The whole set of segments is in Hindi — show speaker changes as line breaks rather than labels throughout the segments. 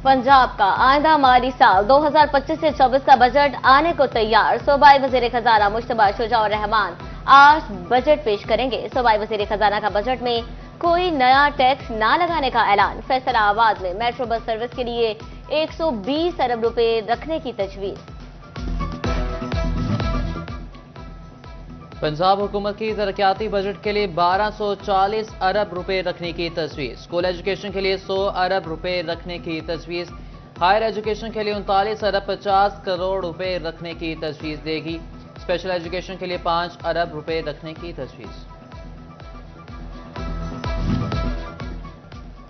पंजाब का आइंदा माली साल 2025 से 24 का बजट आने को तैयार। सूबाई वजीर खजाना मुश्तबा शुजा रहमान आज बजट पेश करेंगे। सूबाई वजीर खजाना का बजट में कोई नया टैक्स ना लगाने का ऐलान। फैसलाबाद में मेट्रो बस सर्विस के लिए 120 अरब रुपए रखने की तजवीज।
पंजाब हुकूमत की तरक्याती बजट के लिए 1240 अरब रुपए रखने की तजवीज। स्कूल एजुकेशन के लिए 100 अरब रुपए रखने की तजवीज। हायर एजुकेशन के लिए 39 अरब 50 करोड़ रुपए रखने की तजवीज देगी। स्पेशल एजुकेशन के लिए 5 अरब रुपए रखने की तजवीज।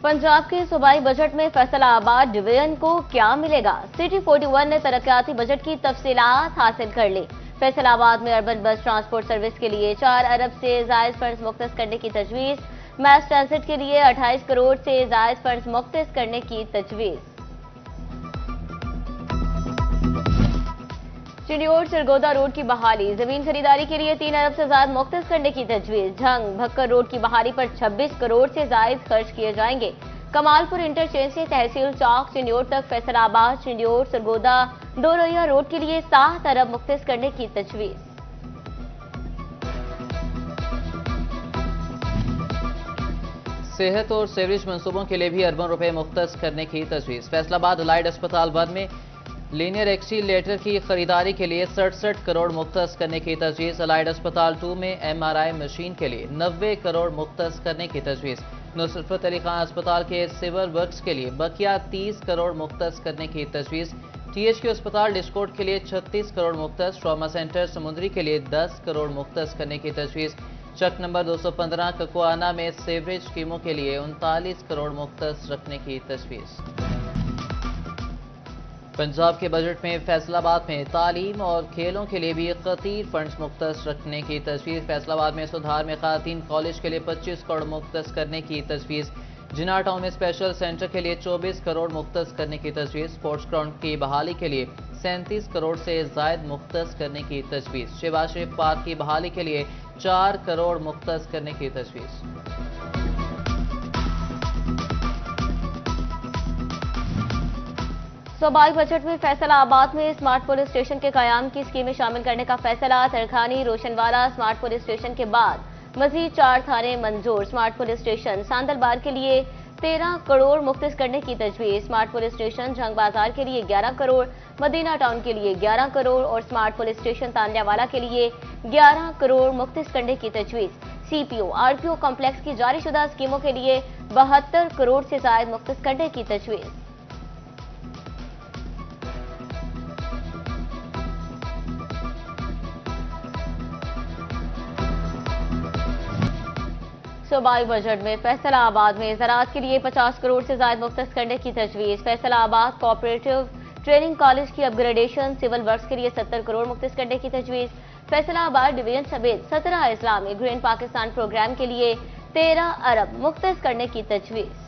पंजाब के सूबाई बजट में फैसलाबाद डिवीजन को क्या मिलेगा? सिटी 41 ने तरक्याती बजट की तफसीलात हासिल कर ली। फैसलाबाद में अर्बन बस ट्रांसपोर्ट सर्विस के लिए 4 अरब से जायद फंड्स मुख्तस करने की तजवीज। मैस ट्रांसिट के लिए 28 करोड़ से जायद फंड्स मुख्तस करने की तजवीज। चिड़ियोड़ सरगोदा रोड की बहाली, जमीन खरीदारी के लिए 3 अरब से ज्यादा मुख्तस करने की तजवीज। झंग भक्कर रोड की बहाली पर 26 करोड़ से जायद खर्च किए जाएंगे। कमालपुर इंटरचेंज से तहसील चौक चिड़ियोड़ तक फैसलाबाद चिड़ियोड़ सरगोदा डोरैया रोड के लिए 7 अरब मुख्तस करने की तजवीज।
सेहत और सीवरेज मंसूबों के लिए भी अरबों रुपए मुख्तस करने की तजवीज। फैसलाबाद अलाइड अस्पताल 1 में लीनियर एक्सीलेटर की खरीदारी के लिए 67 करोड़ मुख्तस करने की तजवीज। अलाइड अस्पताल 2 में MRI मशीन के लिए 90 करोड़ मुख्तस करने की तजवीज। नुसरत अली खान अस्पताल के सिविल वर्क्स के लिए बकिया 30 करोड़ मुख्तस करने की तजवीज। THQ अस्पताल डिस्कोट के लिए 36 करोड़ मुख्तस। ट्रॉमा सेंटर समुद्री के लिए 10 करोड़ मुख्तस करने की तजवीज। चक नंबर 215 ककुआना में सीवरेज स्कीमों के लिए 39 करोड़ मुख्तस रखने की तजवीज। पंजाब के बजट में फैसलाबाद में तालीम और खेलों के लिए भी कतीर फंड्स मुख्तस रखने की तजवीज। फैसलाबाद में सुधार में खातीन कॉलेज के लिए 25 करोड़ मुख्तस करने की तजवीज। जिना टाउन में स्पेशल सेंटर के लिए 24 करोड़ मुख्तस करने की तजवीज। स्पोर्ट्स ग्राउंड की बहाली के लिए 37 करोड़ से जायद मुख्तस करने की तजवीज। शहबाज शरीफ पार्क की बहाली के लिए 4 करोड़ मुख्तस करने की तजवीज।
सूबाई बजट में फैसलाबाद में स्मार्ट पुलिस स्टेशन के कयाम की स्कीमें शामिल करने का फैसला। तरखानी रोशनवाला स्मार्ट पुलिस स्टेशन के बाद मजीद 4 थाने मंजूर। स्मार्ट पुलिस स्टेशन सांदलबार के लिए 13 करोड़ मुख्तस करने की तजवीज। स्मार्ट पुलिस स्टेशन जंग बाजार के लिए 11 करोड़, मदीना टाउन के लिए 11 करोड़ और स्मार्ट पुलिस स्टेशन तांडियावाला के लिए 11 करोड़ मुख्तस करने की तजवीज। CPO RPO कॉम्प्लेक्स की जारीशुदा स्कीमों के लिए 72 करोड़ से जायद मुख्तस करने की तजवीज। सूबाई बजट में फैसलाबाद में ज़राअत के लिए 50 करोड़ से ज्यादा मुख्तस करने की तजवीज। फैसलाबाद कोऑपरेटिव ट्रेनिंग कॉलेज की अपग्रेडेशन सिविल वर्क्स के लिए 70 करोड़ मुख्तस करने की तजवीज। फैसलाबाद डिवीजन समेत 17 अजला में ग्रीन पाकिस्तान प्रोग्राम के लिए 13 अरब मुख्तस करने की तजवीज।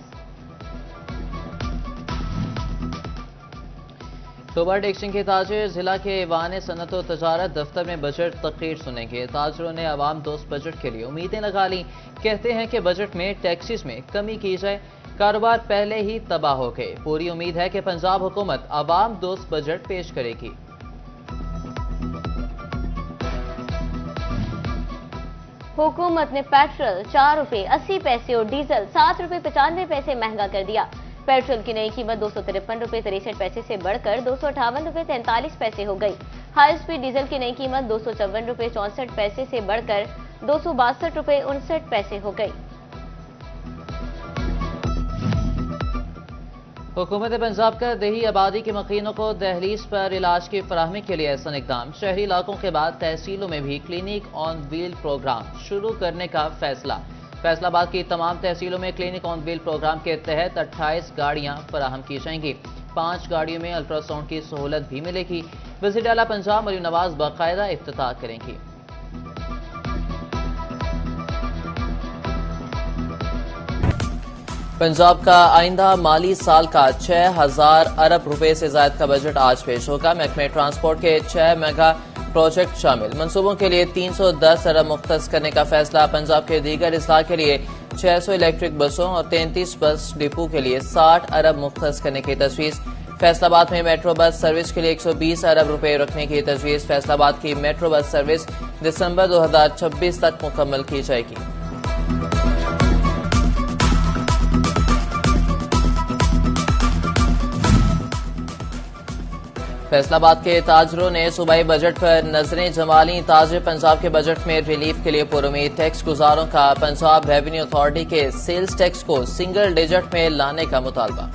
टोबर एक्सचेंज के ताजिर जिला के ईवान सनत और तजारत दफ्तर में बजट तकरीर सुनेंगे। ताजिरों ने आवाम दोस्त बजट के लिए उम्मीदें लगा ली। कहते हैं कि बजट में टैक्सेस में कमी की जाए, कारोबार पहले ही तबाह हो गए। पूरी उम्मीद है कि पंजाब हुकूमत आवाम दोस्त बजट पेश करेगी।
हुकूमत ने पेट्रोल 4 रुपए 80 पैसे और डीजल 7 रुपए 95 पैसे महंगा कर दिया। पेट्रोल की नई कीमत 253 रुपए 63 पैसे से बढ़कर 258 रुपए 43 पैसे हो गई। हाई स्पीड डीजल की नई कीमत 254 रुपए 64 पैसे से बढ़कर 262 रुपए 59 पैसे हो गई।
हुकूमत पंजाब का देही आबादी के मकीनों को दहलीज पर इलाज की फराहमी के लिए ऐसा इकदाम। शहरी इलाकों के बाद तहसीलों में भी क्लिनिक ऑन व्हील प्रोग्राम शुरू करने का फैसला। फैसलाबाद की तमाम तहसीलों में क्लिनिक ऑन व्हील प्रोग्राम के तहत 28 गाड़ियां फराहम की जाएंगी। 5 गाड़ियों में अल्ट्रासाउंड की सहूलत भी मिलेगी। वज़ीर आला पंजाब मरियम नवाज बाकायदा इफ्तिताह करेंगी। पंजाब का आइंदा माली साल का 6000 अरब रुपए से ज्यादा का बजट आज पेश होगा। महकमे ट्रांसपोर्ट के 6 मेगा प्रोजेक्ट शामिल। मंसूबों के लिए 310 अरब मुख्तस करने का फैसला। पंजाब के दीगर इस्लाह के लिए 600 इलेक्ट्रिक बसों और 33 बस डिपो के लिए 60 अरब मुख्तस करने की तजवीज़। फैसलाबाद में मेट्रो बस सर्विस के लिए 120 अरब रुपए रखने की तजवीज़। फैसलाबाद की मेट्रो बस सर्विस दिसंबर 2026 तक मुकम्मल की जाएगी। फैसलाबाद के ताजरों ने सूबाई बजट पर नजरें जमा ली। ताजर पंजाब के बजट में रिलीफ के लिए पुरुमीद। टैक्स गुजारों का पंजाब रेवेन्यू अथॉरिटी के सेल्स टैक्स को सिंगल डिजिट में लाने का मुतालबा।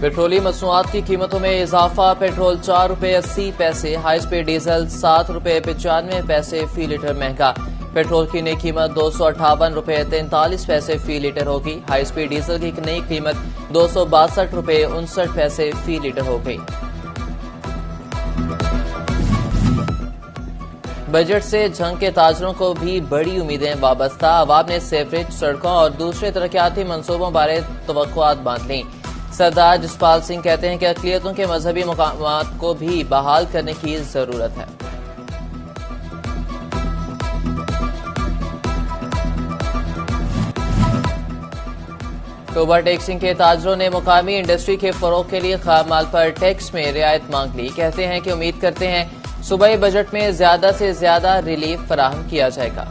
पेट्रोलियम मसनूआत की कीमतों में इजाफा। पेट्रोल 4 रुपये 80 पैसे, हाई स्पीड डीजल 7 रुपये 95 पैसे फी लीटर महंगा। पेट्रोल की नई कीमत 258 रुपये 43 पैसे फी लीटर होगी। हाई स्पीड डीजल की नई कीमत 262 रुपये 59 पैसे फी लीटर हो गई। बजट से जंग के ताजरों को भी बड़ी उम्मीदें वाबस्ता। अवाम ने सेवरेज, सड़कों और दूसरे तरक्याती मंसूबों बारे तवक्कुआत बांध ली। सरदार जसपाल सिंह कहते हैं कि अक़लियतों के मजहबी मकामात को भी बहाल करने की जरूरत है। ओवरटैक्सिंग के ताजरों ने मुकामी इंडस्ट्री के फरोग के लिए खाम माल पर टैक्स में रियायत मांग ली। कहते हैं कि उम्मीद करते हैं सूबाई बजट में ज्यादा से ज्यादा रिलीफ फराहम किया जाएगा।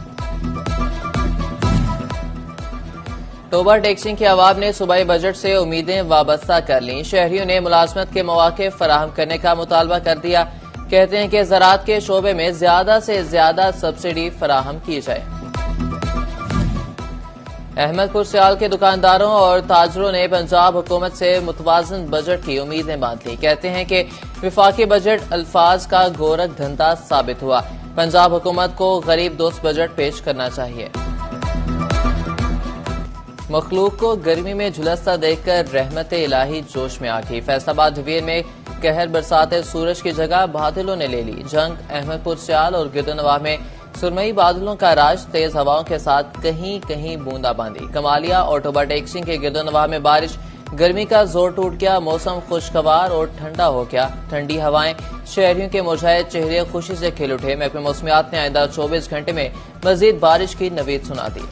ओवर टैक्सिंग के अवाब ने सूबाई बजट से उम्मीदें वाबस्ता कर ली। शहरियों ने मुलाजमत के मौके फराहम करने का मुतालबा कर दिया। कहते हैं कि ज़राअत के शोबे में ज्यादा से ज्यादा सब्सिडी फराहम की जाए। अहमदपुर सियाल के दुकानदारों और ताजरों ने पंजाब हुकूमत से मुतवाज़न बजट की उम्मीदें बांध ली। कहते हैं कि विफाकी बजट अल्फाज का गोरख धंधा साबित हुआ। पंजाब हुकूमत को गरीब दोस्त बजट पेश करना चाहिए। मखलूक को गर्मी में झुलसता देखकर रहमत इलाही जोश में आ गई। फैसलाबाद डिवीजन में कहर बरसात सूरज की जगह बादलों ने ले ली जंग। अहमदपुर सियाल और गिरदनवाह में सुरमई बादलों का राज, तेज हवाओं के साथ कहीं कहीं बूंदाबांदी। कमालिया और टोबा टैक्सिंग के गिरदनवाह में बारिश, गर्मी का जोर टूट गया। मौसम खुशगवार और ठंडा हो गया। ठंडी हवाएं शहरियों के मुरझाए चेहरे खुशी से खिल उठे। महकमे मौसमियात ने आइंदा 24 घंटे में मजीद बारिश की नवीद सुना दी।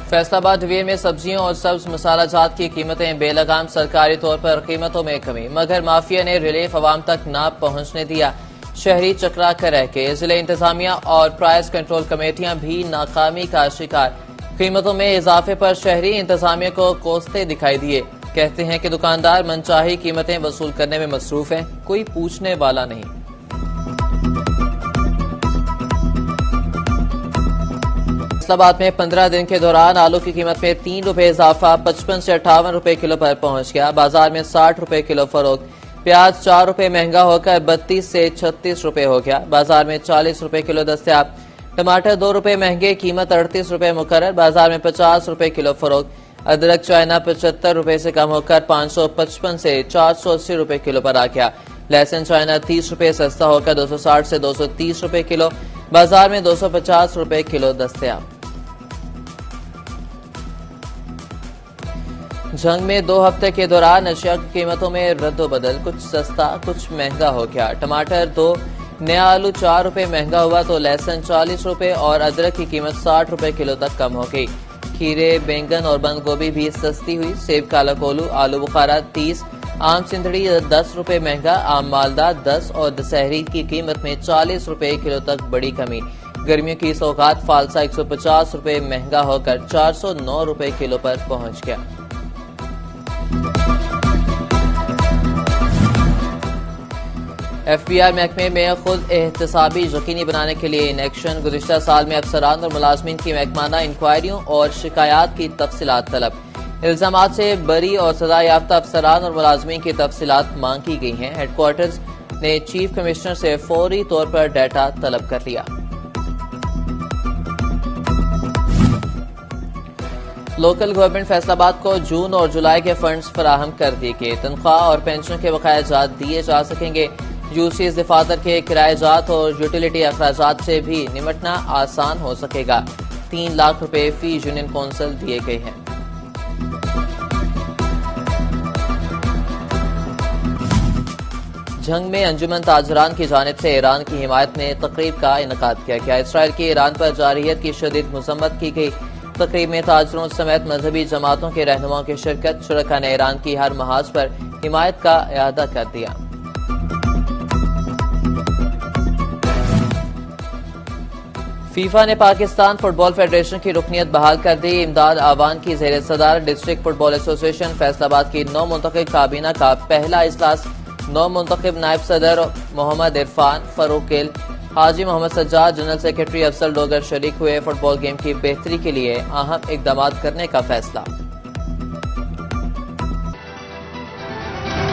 फैसलाबाद डिवीजन में सब्जियों और सब्ज मसाला जात की कीमतें बेलगाम। सरकारी तौर पर कीमतों में कमी, मगर माफिया ने रिलीफ अवाम तक न पहुंचने दिया। शहरी चकरा कर रह के जिले इंतजामिया और प्राइस कंट्रोल कमेटियां भी नाकामी का शिकार। कीमतों में इजाफे पर शहरी इंतजामिया को कोसते दिखाई दिए। कहते हैं कि दुकानदार मनचाही कीमतें वसूल करने में मसरूफ हैं, कोई पूछने वाला नहीं। फैसलाबाद में 15 दिन के दौरान आलू की कीमत में 3 रुपये इजाफा, 55 से 58 रुपये किलो पर पहुंच गया। बाजार में 60 रुपये किलो फरोख्त। प्याज 4 रुपये महंगा होकर 32 से 36 रुपये हो गया। बाजार में 40 रुपये किलो दस्तयाब। टमाटर 2 रुपये महंगे, कीमत 38 रुपये मुकर्रर। बाजार में 50 रुपये किलो फरोख्त। अदरक चाइना 75 रुपये से कम होकर 555 से 480 रुपये किलो पर आ गया। लहसुन चाइना 30 रुपये सस्ता होकर 260 से 230 रुपये किलो। बाजार में 250 रुपये किलो दस्तयाब। जंग में 2 हफ्ते के दौरान अशिया की कीमतों में रद्दोबदल, कुछ सस्ता कुछ महंगा हो गया। टमाटर 2, नया आलू 4 रुपये महंगा हुआ तो लहसुन 40 रुपये और अदरक की कीमत 60 रुपये किलो तक कम हो गई। खीरे, बैंगन और बंद गोभी भी सस्ती हुई। सेब, काला कोलू, आलू बुखारा 30, आम सिंधड़ी 10 रुपये महंगा, आम मालदा 10 और दशहरी की कीमत में 40 रुपये किलो तक बड़ी कमी। गर्मियों की सौगात फालसा 150 रुपये महंगा होकर 409 रुपये किलो पर पहुंच गया। FBI महकमे में खुद एहतसाबी यकीनी बनाने के लिए इन एक्शन। गुज़िश्ता साल में अफसरान और मुलाजमीन की महकमाना इंक्वायरियों और शिकायत की तफसीलात तलब। इल्जामात से बरी और सजा याफ्ता अफसरान और मुलाजमीन की तफसीलात मांग की गई हैं। हेडक्वार्टर्स ने चीफ कमिश्नर से फौरी तौर पर डाटा तलब कर लिया। लोकल गवर्नमेंट फैसलाबाद को जून और जुलाई के फंड्स फराहम कर दिए गए। तनख्वाह और पेंशन के बकाया जात दिए जा सकेंगे। यूसीज दफातर के किराएजात और यूटिलिटी अखराजात से भी निमटना आसान हो सकेगा। 3 लाख रुपए फी यूनियन कौंसिल दिए गए हैं। जंग में अंजुमन ताजरान की जानिब से ईरान की हिमायत में तकरीब का इनेकाद किया गया। इसराइल की ईरान पर जारहियत की शदीद मजम्मत की गई। तकरीब में ताजरों समेत मजहबी जमातों के रहनुमाओं की शिरकत। शुरका ने ईरान की हर महाज पर हिमायत का इआदा कर दिया। फीफा ने पाकिस्तान फुटबॉल फेडरेशन की रुकनीत बहाल कर दी। इमदाद आवान की ज़ेर सदारत डिस्ट्रिक्ट फुटबॉल एसोसिएशन फैसलाबाद की नौ मुंतखब काबीना का पहला इजलास नौ मुंतखब नायब सदर मोहम्मद इरफान, फरूक गिल, हाजी मोहम्मद सज्जाद, जनरल सेक्रेटरी अफसर लोगर शरीक हुए। फुटबॉल गेम की बेहतरी के लिए अहम इकदाम करने का फैसला।